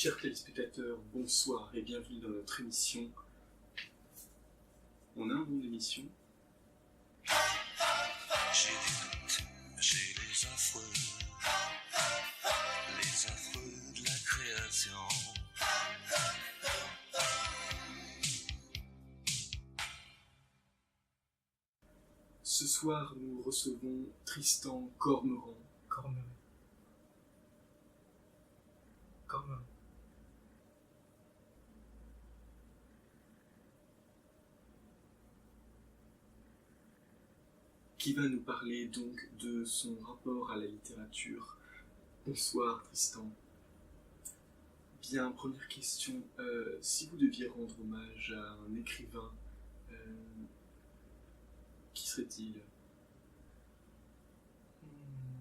Chers téléspectateurs, bonsoir et bienvenue dans notre émission. On a un nom d'émission? J'ai des doutes, j'ai les affreux de la création. Ce soir, nous recevons Tristan Cormeran. Cormeray. Qui va nous parler donc de son rapport à la littérature. Bonsoir Tristan. Bien, première question, si vous deviez rendre hommage à un écrivain, qui serait-il?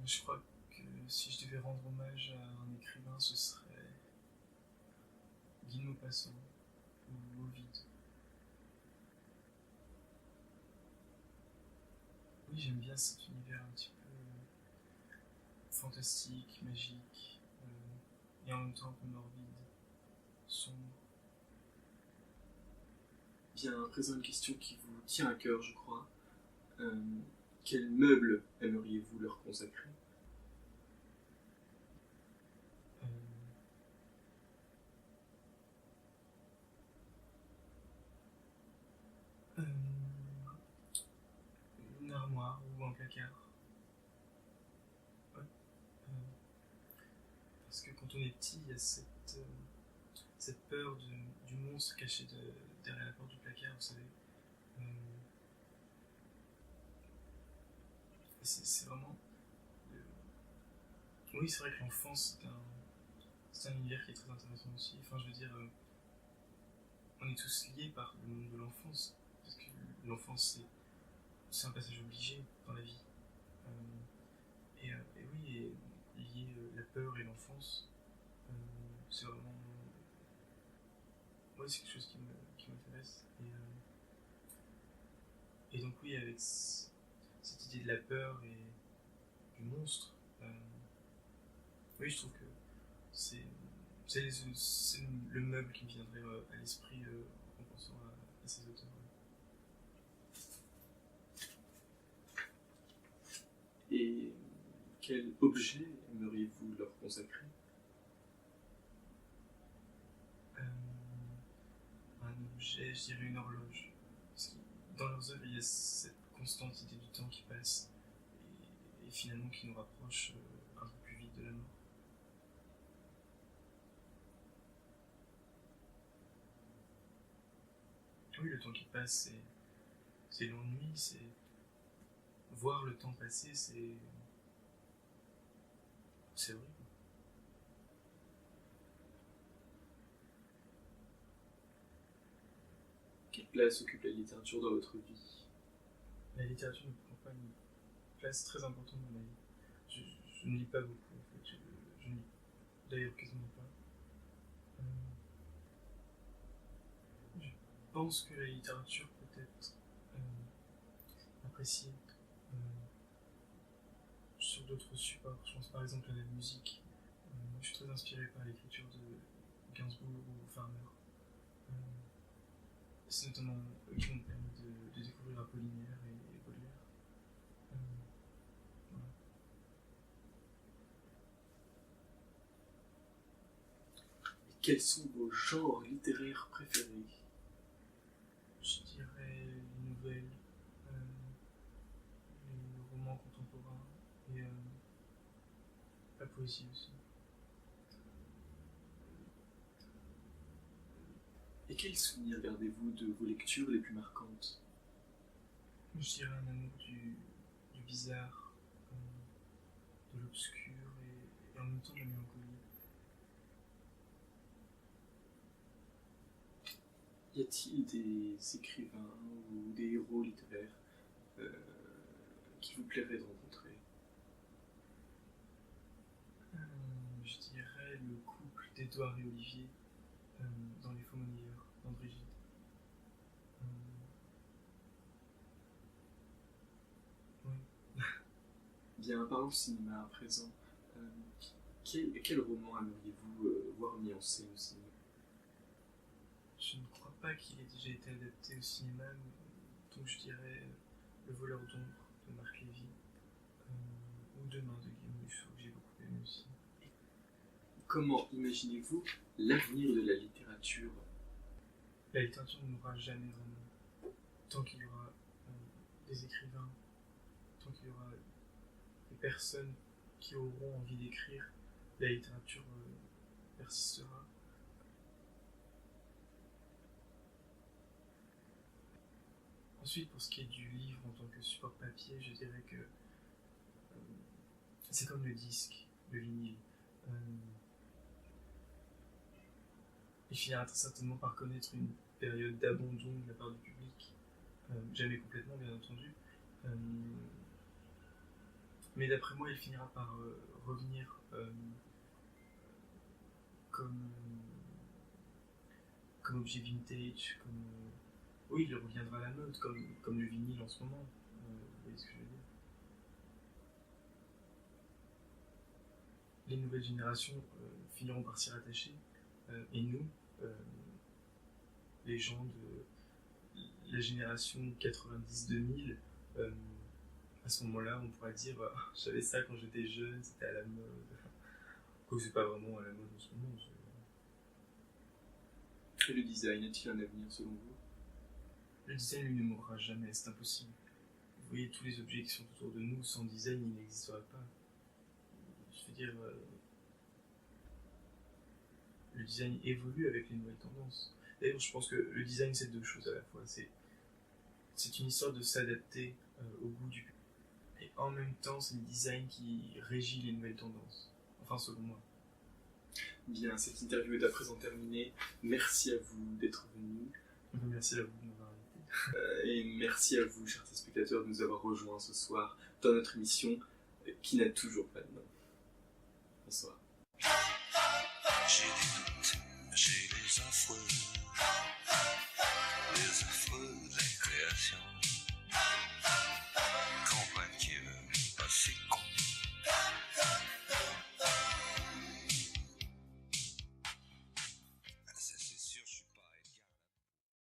Je crois que si je devais rendre hommage à un écrivain, ce serait Guy de Maupassant ou Ovide. Oui, j'aime bien cet univers un petit peu fantastique, magique, et en même temps un peu morbide, sombre. Bien, à présent une question qui vous tient à cœur, je crois. Quel meuble aimeriez-vous leur consacrer? Une armoire ou un placard. Ouais. Parce que quand on est petit, il y a cette peur du monstre caché derrière la porte du placard, vous savez. C'est vraiment... Oui, c'est vrai que l'enfance, c'est un univers qui est très intéressant aussi. Enfin, je veux dire, on est tous liés par le monde de l'enfance. Parce que l'enfance, c'est un passage obligé dans la vie. Et oui, et lier la peur et l'enfance, c'est vraiment... Ouais, c'est quelque chose qui m'intéresse. Et donc oui, avec cette idée de la peur et du monstre, oui, je trouve que c'est le meuble qui me viendrait à l'esprit en pensant à ces auteurs. Et quel objet aimeriez-vous leur consacrer? Un objet, je dirais une horloge. Parce que dans leurs œuvres, il y a cette constante idée du temps qui passe et finalement qui nous rapproche un peu plus vite de la mort. Oui, le temps qui passe, c'est l'ennui, c'est voir le temps passer, c'est horrible. Quelle place occupe la littérature dans votre vie? La littérature ne prend pas une place très importante dans ma vie. Je ne lis pas beaucoup, en fait. Je ne lis d'ailleurs quasiment pas. Je pense que la littérature peut être appréciée sur d'autres supports. Je pense par exemple à la musique. Je suis très inspiré par l'écriture de Gainsbourg ou Farmer. C'est notamment eux qui m'ont permis de découvrir Apollinaire et Baudelaire. Voilà. Et quels sont vos genres littéraires préférés? Je dirais les nouvelles, les romans contemporains et la poésie aussi. Et quels souvenirs gardez-vous de vos lectures les plus marquantes? Je dirais un amour du bizarre, de l'obscur et en même temps de la mélancolie. Y a-t-il des écrivains ou des héros littéraires qui vous plairait de rencontrer? Je dirais le couple d'Édouard et Olivier dans Les Faux Monnayeurs d'André Gide. Oui. Bien, parlons cinéma à présent. Quel roman aimeriez-vous voir mis en scène au cinéma? Je ne crois pas qu'il ait déjà été adapté au cinéma, donc je dirais Le voleur d'ombre de Marc Lévy, ou Demain de Guillaume Musso, que j'ai beaucoup aimé aussi. Comment imaginez-vous l'avenir de la littérature? La littérature ne mourra jamais vraiment. Tant qu'il y aura des écrivains, tant qu'il y aura des personnes qui auront envie d'écrire, la littérature persistera. Ensuite, pour ce qui est du livre en tant que support papier, je dirais que c'est comme le disque, le vinyle. Il finira très certainement par connaître une période d'abandon de la part du public, jamais complètement bien entendu, mais d'après moi il finira par revenir comme objet vintage, oui, il reviendra à la mode, comme le vinyle en ce moment, vous voyez ce que je veux dire. Les nouvelles générations finiront par s'y rattacher, et nous, les gens de la génération 90-2000, à ce moment-là, on pourra dire j'avais ça quand j'étais jeune, c'était à la mode. Quoique c'est pas vraiment à la mode en ce moment. Et le design, a-t-il un avenir selon vous? Le design, lui, ne mourra jamais, c'est impossible. Vous voyez, tous les objets qui sont autour de nous, sans design, ils n'existeraient pas. Je veux dire, le design évolue avec les nouvelles tendances. D'ailleurs, je pense que le design, c'est deux choses à la fois. C'est une histoire de s'adapter au goût du public. Et en même temps, c'est le design qui régit les nouvelles tendances. Enfin, selon moi. Bien, cette interview est à présent terminée. Merci à vous d'être venu. Merci à vous de m'avoir invité. Et merci à vous, chers spectateurs, de nous avoir rejoints ce soir dans notre émission qui n'a toujours pas de nom. Bonsoir. J'ai des doutes, j'ai les affreux de la création.